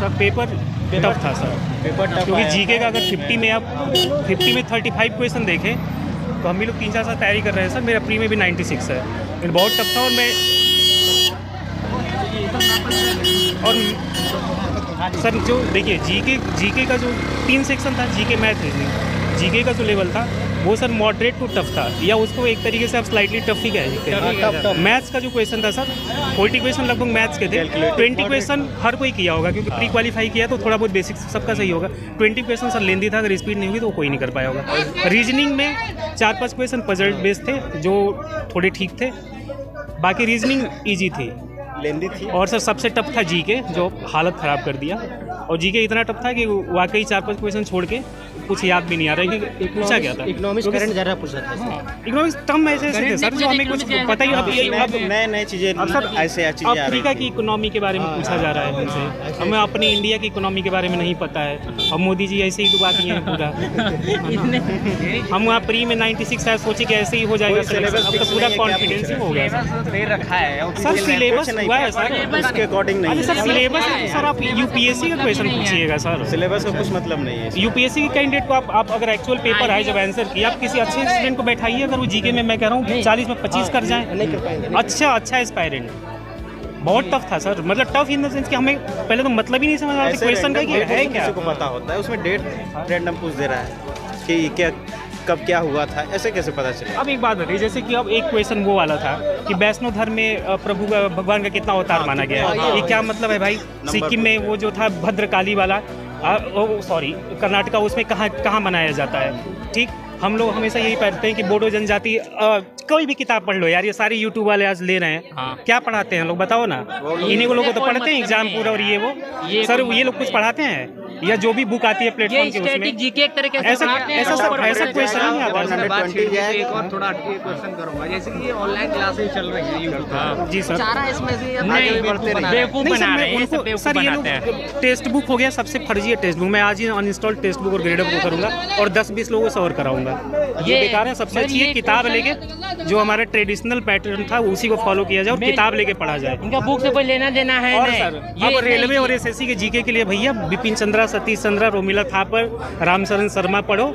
Sir paper tough था sir, paper tough क्योंकि आया। जीके का अगर 50 में आप 50 में 35 क्वेश्चन देखें तो हम भी लोग 3-4 साल तैयारी कर रहे हैं सर। मेरा प्री में भी 96 है, लेकिन बहुत टफ था। और सर जो देखिए जीके का जो 3 सेक्शन था, जीके मैथ रीजनिंग, जीके का जो लेवल था वो सर मॉडरेट टू टफ था, या उसको एक तरीके से आप स्लाइटली टफ ही कह सकते हैं। मैथ्स का जो क्वेश्चन था सर 40 क्वेश्चन लगभग मैथ्स के थे, 20 क्वेश्चन हर कोई किया होगा क्योंकि प्री क्वालिफाई किया तो थोड़ा बहुत बेसिक सबका सही होगा। 20 क्वेश्चन सर लेंदी था, अगर स्पीड नहीं होगी तो कोई नहीं कर पाया होगा। रीजनिंग में 4-5 क्वेश्चन पजल बेस्ड थे जो थोड़े ठीक थे, बाकी रीजनिंग ईजी थी, लेंदी थी। और सर सबसे टफ था जीके, जो हालत ख़राब कर दिया। और जीके इतना टफ था कि वाकई 4-5 क्वेश्चन छोड़ के कुछ याद भी नहीं आ रहा है कि पूछा गया था। इकोनॉमिक्स करंट ज़्यादा पूछा था। इकोनॉमिक्स टर्म ऐसे ऐसे थे सर जो हमें कुछ पता ही अब नए चीज़ें अब सर ऐसे चीज़ें आ रही अफ्रीका की इकोनॉमी के बारे में पूछा जा रहा है हमसे, हमें अपनी इंडिया की इकोनॉमी के बारे में नहीं पता है। अब मोदी जी ऐसे ही डुबा दिए हैं पूरा। हम वहाँ प्री में 96 है, सोचे कि ऐसे ही हो जाएगा सिलेबस, अब तो पूरा कॉन्फिडेंस ही हो गया दे रखा है सर। सिलेबस हुआ है सर, उसके अकॉर्डिंग नहीं अरे है। सर सिलेबस सर आप यूपीएससी का क्वेश्चन पूछिएगा सर, सिलेबस का कुछ मतलब नहीं है। यूपीएससी के कैंडिडेट को आप अगर एक्चुअल पेपर आए जब आंसर किया, आप किसी अच्छे स्टूडेंट को बैठाइए, अगर वो जीके में मैं कह रहा हूँ 40 में 25 कर जाए, नहीं कर पाएंगे। अच्छा एस्पायरेंट। बहुत टफ था सर, मतलब टफ इन द सेंस कि हमें पहले तो मतलब ही नहीं समझ आ रहा था क्वेश्चन का कि है क्या। किसी को पता होता है, उसमें डेट रैंडम पूछ दे रहा है कि क्या कब क्या हुआ था, ऐसे कैसे पता चले। अब एक बात बताइए, जैसे कि अब एक क्वेश्चन वो वाला था कि वैष्णो धर्म में प्रभु का भगवान का कितना अवतार माना गया है, ये क्या मतलब है भाई। सिक्किम में वो जो था भद्रकाली वाला, सॉरी कर्नाटका, उसमें कहाँ मनाया जाता है। ठीक, हम लोग हमेशा यही पढ़ते हैं कि बोडो जनजाति, कोई भी किताब पढ़ लो यार, ये सारे यूट्यूब वाले आज ले रहे हैं। क्या पढ़ाते हैं लोग बताओ ना, इन्हीं को लोगों को तो पढ़ते हैं एग्जाम पूरा, और ये वो सर ये लोग कुछ पढ़ाते हैं, या जो भी बुक आती है प्लेटफॉर्म के उसमें जीके एक तरीके से ऐसा क्वेश्चन नहीं आता। एक और थोड़ा क्वेश्चन करूंगा, जैसे कि ऑनलाइन क्लासेस चल रही है यूट्यूब पे, जी सर। सारा इसमें से बेवकूफ बना रहे हैं सर ये लोग। टेक्स्ट बुक हो गया सबसे फर्जी है टेक्स्ट बुक, मैं आज ही अनइंस्टॉल टेक्स्ट बुक और ग्रेडअप को करूंगा और 10-20 लोगों से और कराऊंगा। ये बेकार है। सबसे अच्छी है किताब लेके, जो हमारा ट्रेडिशनल पैटर्न था उसी को फॉलो किया जाए और किताब लेके पढ़ा जाए। इनका बुक से कोई लेना देना है और नहीं। सर अब रेलवे और एसएससी के जीके के लिए भैया बिपिन चंद्रा, सतीश चंद्रा, रोमिला थापर, रामचरण शर्मा पढ़ो।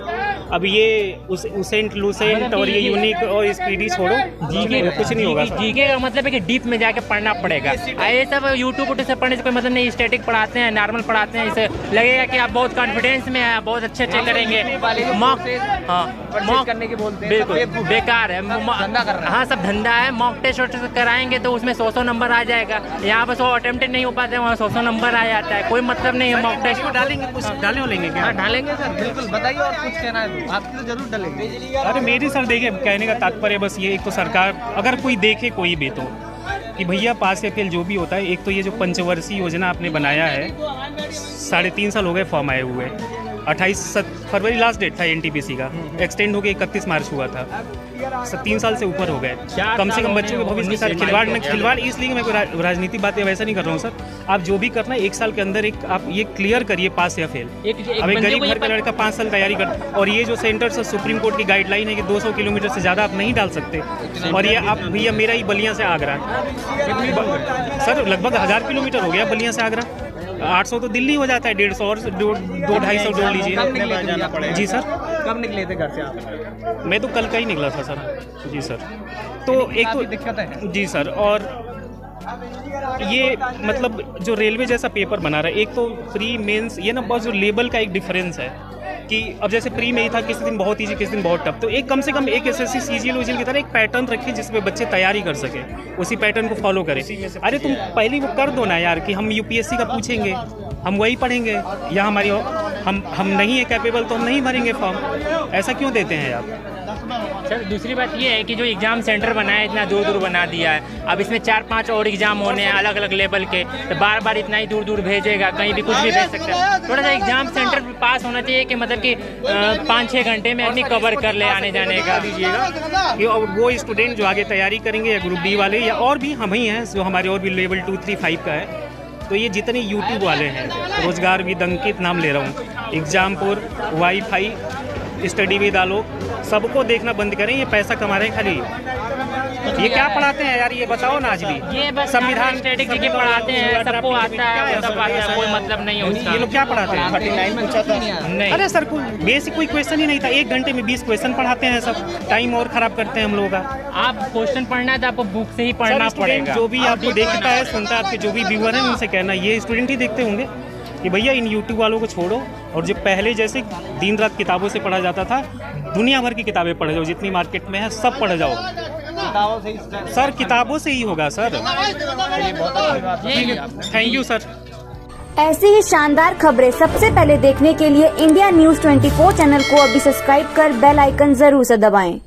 अब ये उसेंट लूसेंट और ये यूनिक और स्पीडी छोड़ो, जीके कुछ नहीं होगा। जीके का मतलब है कि डीप में जाके पढ़ना पड़ेगा। ये सब यूट्यूब से पढ़ने से कोई मतलब नहीं, स्टैटिक पढ़ाते हैं, नॉर्मल पढ़ाते हैं, इसे लगेगा कि आप बहुत कॉन्फिडेंस में हैं, बहुत अच्छे करेंगे। मॉक मॉक करने के बोलते हैं, बिल्कुल बेकार है, हाँ सब धंधा है। मॉक टेस्ट कराएंगे तो उसमें 100 नंबर आ जाएगा, यहाँ पर 100 अटेम्प्टेड नहीं हो पाते, वहाँ 100 नंबर आ जाता है। कोई मतलब नहीं है मॉक टेस्ट। डालेंगे कुछ डालेंगे क्या? डालेंगे सर, बिल्कुल बताइए। और कुछ कहना है तो आप तो जरूर डालेंगे। अरे मेरी सर देखिए कहने का तात्पर्य बस ये, एक तो सरकार अगर कोई देखे कोई भी तो कि भैया पास या फेल जो भी होता है, एक तो ये जो पंचवर्षीय योजना आपने बनाया है, 3.5 साल हो गए फॉर्म आए हुए, 28 फरवरी लास्ट डेट था एनटीपीसी का, एक्सटेंड हो गया 31 मार्च हुआ था। 3 साल से ऊपर हो गए। कम से कम बच्चों के भविष्य के साथ खिलवाड़ इसलिए मैं कोई राजनीतिक बातें वैसा नहीं कर रहा हूँ सर। आप जो भी करना है 1 साल के अंदर एक आप ये क्लियर करिए पास या फेल। अब एक गरीब घर का लड़का 5 साल तैयारी कर, और ये जो सेंटर से सुप्रीम कोर्ट की गाइडलाइन है कि 200 किलोमीटर से ज़्यादा आप नहीं डाल सकते, और ये आप भैया मेरा ही बलिया से आगरा सर लगभग 1000 किलोमीटर हो गया बलिया से आगरा, 800 तो दिल्ली हो जाता है, 150 और 200-250 जोड़ लीजिए। जी सर। कब निकले थे घर से आप? मैं तो कल का ही निकला था सर। जी सर। तो एक तो दिक्कत है जी सर, और ये मतलब जो रेलवे जैसा पेपर बना रहा है, एक तो प्री मेंस ये ना बहुत जो लेवल का एक डिफरेंस है कि अब जैसे प्री में ही था किसी दिन बहुत ईजी किसी दिन बहुत टफ, तो एक कम से कम एक एसएससी सीजीएल ओजीएल की तरह एक पैटर्न रखिए जिसमें बच्चे तैयारी कर सके, उसी पैटर्न को फॉलो करें। अरे तुम पहले वो कर दो ना यार कि हम यूपीएससी का पूछेंगे, हम वही पढ़ेंगे, या हमारी हम नहीं है कैपेबल तो हम नहीं भरेंगे फॉर्म। ऐसा क्यों देते हैं आप? सर दूसरी बात ये है कि जो एग्ज़ाम सेंटर बनाया इतना दूर दूर बना दिया है, अब इसमें 4-5 और एग्ज़ाम होने हैं अलग अलग लेवल के, तो बार बार इतना ही दूर दूर भेजेगा, कहीं भी कुछ भी भेज सकता है। थोड़ा सा एग्ज़ाम सेंटर पास होना चाहिए कि मतलब कि 5-6 घंटे में आदमी कवर कर ले आने जाने का। दीजिएगा वो स्टूडेंट जो आगे तैयारी करेंगे या ग्रुप डी वाले या और भी हम ही हैं जो हमारे और भी लेवल 2, 3, 5 का है, तो ये जितने यूट्यूब वाले हैं, रोजगार विद अंकित नाम ले रहा हूँ, एग्जामपुर, वाईफाई, स्टडी विद आलोक, सबको देखना बंद करें। ये पैसा कमा रहे हैं खाली। ये क्या पढ़ाते हैं यार, ये बताओ ना आज भी। ये बस संविधान स्टैटिक जी पढ़ाते हैं, सबको आता है, सब आता है, कोई मतलब नहीं है उसका। ये लोग क्या पढ़ाते हैं? 39 पूछा था। नहीं, अरे सर कोई बेसिक कोई क्वेश्चन ही नहीं था, 1 घंटे में 20 क्वेश्चन पढ़ाते हैं सब, टाइम और खराब करते हैं हम लोगों का। आप क्वेश्चन पढ़ना है तो आपको बुक से ही पढ़ना सर, स्टूडेंट पड़ेगा। जो भी आपको देखता है, सुनता है, आपके जो भी व्यूअर हैं उनसे कहना, ये स्टूडेंट ही देखते होंगे कि भैया इन यूट्यूब वालों को छोड़ो और जो पहले जैसे दिन रात किताबों से पढ़ा जाता था, दुनिया भर की किताबें पढ़ जाओ, जितनी मार्केट में है सब पढ़ जाओ सर, किताबों से ही होगा सर। Thank you sir. ऐसी ही शानदार खबरें सबसे पहले देखने के लिए इंडिया न्यूज़ 24 चैनल को अभी सब्सक्राइब कर बेल आइकन जरूर से दबाएं।